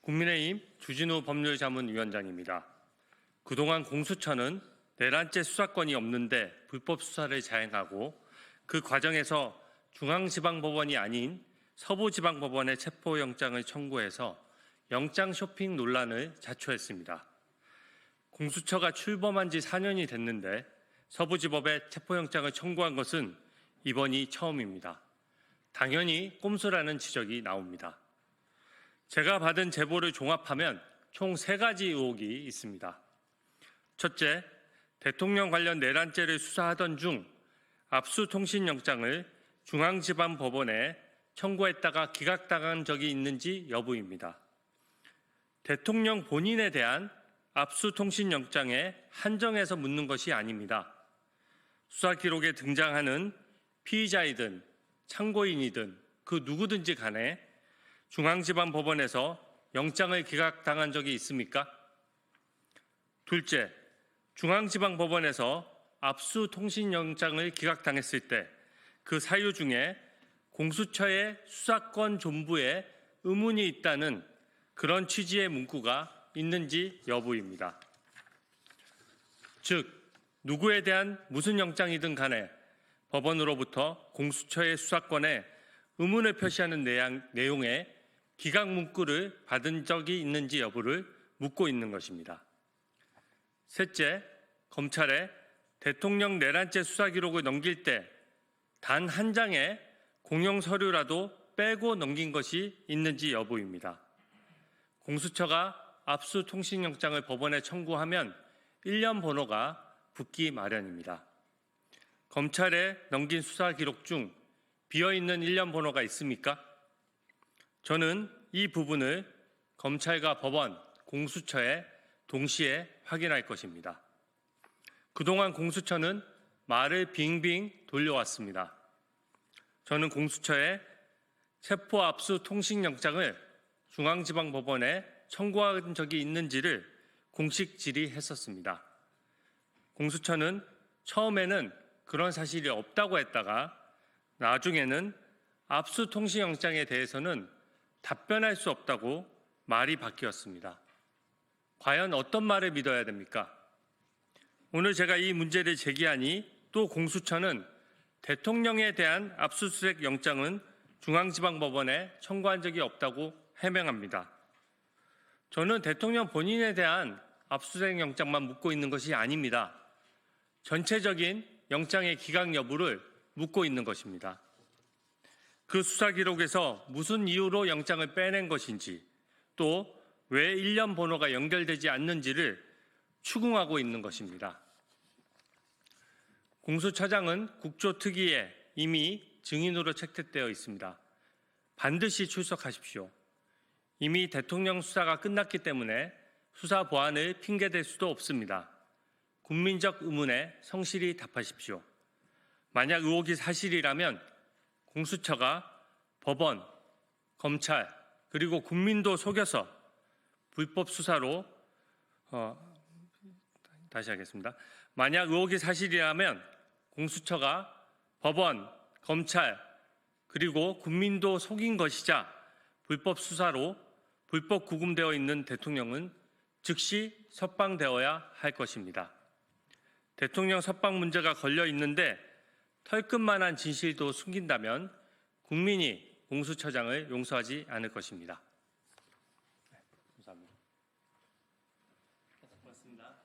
국민의힘 주진우 법률자문위원장입니다. 그동안 공수처는 내란죄 수사권이 없는데 불법 수사를 자행하고 그 과정에서 중앙지방법원이 아닌 서부지방법원에 체포영장을 청구해서 영장 쇼핑 논란을 자초했습니다. 공수처가 출범한 지 4년이 됐는데 서부지법에 체포영장을 청구한 것은 이번이 처음입니다. 당연히 꼼수라는 지적이 나옵니다. 제가 받은 제보를 종합하면 총 3가지 의혹이 있습니다. 첫째, 대통령 관련 내란죄를 수사하던 중 압수통신영장을 중앙지방법원에 청구했다가 기각당한 적이 있는지 여부입니다. 대통령 본인에 대한 압수통신영장에 한정해서 묻는 것이 아닙니다. 수사 기록에 등장하는 피의자이든 참고인이든 그 누구든지 간에 중앙지방법원에서 영장을 기각당한 적이 있습니까? 둘째, 중앙지방법원에서 압수통신영장을 기각당했을 때 그 사유 중에 공수처의 수사권 존부에 의문이 있다는 그런 취지의 문구가 있는지 여부입니다. 즉, 누구에 대한 무슨 영장이든 간에 법원으로부터 공수처의 수사권에 의문을 표시하는 내용의 기각 문구를 받은 적이 있는지 여부를 묻고 있는 것입니다. 셋째, 검찰에 대통령 내란죄 수사 기록을 넘길 때 단 한 장의 공용 서류라도 빼고 넘긴 것이 있는지 여부입니다. 공수처가 압수통신영장을 법원에 청구하면 1년 번호가 붙기 마련입니다. 검찰에 넘긴 수사 기록 중 비어있는 1년 번호가 있습니까? 저는 이 부분을 검찰과 법원, 공수처에 동시에 확인할 것입니다. 그동안 공수처는 말을 빙빙 돌려왔습니다. 저는 공수처에 체포 압수 통신영장을 중앙지방법원에 청구한 적이 있는지를 공식 질의했었습니다. 공수처는 처음에는 그런 사실이 없다고 했다가 나중에는 압수 통신영장에 대해서는 답변할 수 없다고 말이 바뀌었습니다. 과연 어떤 말을 믿어야 됩니까? 오늘 제가 이 문제를 제기하니 또 공수처는 대통령에 대한 압수수색 영장은 중앙지방법원에 청구한 적이 없다고 해명합니다. 저는 대통령 본인에 대한 압수수색 영장만 묻고 있는 것이 아닙니다. 전체적인 영장의 기각 여부를 묻고 있는 것입니다. 그 수사 기록에서 무슨 이유로 영장을 빼낸 것인지 또 왜 1년 번호가 연결되지 않는지를 추궁하고 있는 것입니다. 공수처장은 국조특위에 이미 증인으로 채택되어 있습니다. 반드시 출석하십시오. 이미 대통령 수사가 끝났기 때문에 수사 보완을 핑계댈 수도 없습니다. 국민적 의문에 성실히 답하십시오. 만약 의혹이 사실이라면 공수처가 법원, 검찰, 그리고 국민도 속여서 불법 수사로 다시 하겠습니다. 만약 의혹이 사실이라면 공수처가 법원, 검찰, 그리고 국민도 속인 것이자 불법 수사로 불법 구금되어 있는 대통령은 즉시 석방되어야 할 것입니다. 대통령 석방 문제가 걸려 있는데 털끝만한 진실도 숨긴다면 국민이 공수처장을 용서하지 않을 것입니다. 감사합니다. 고맙습니다.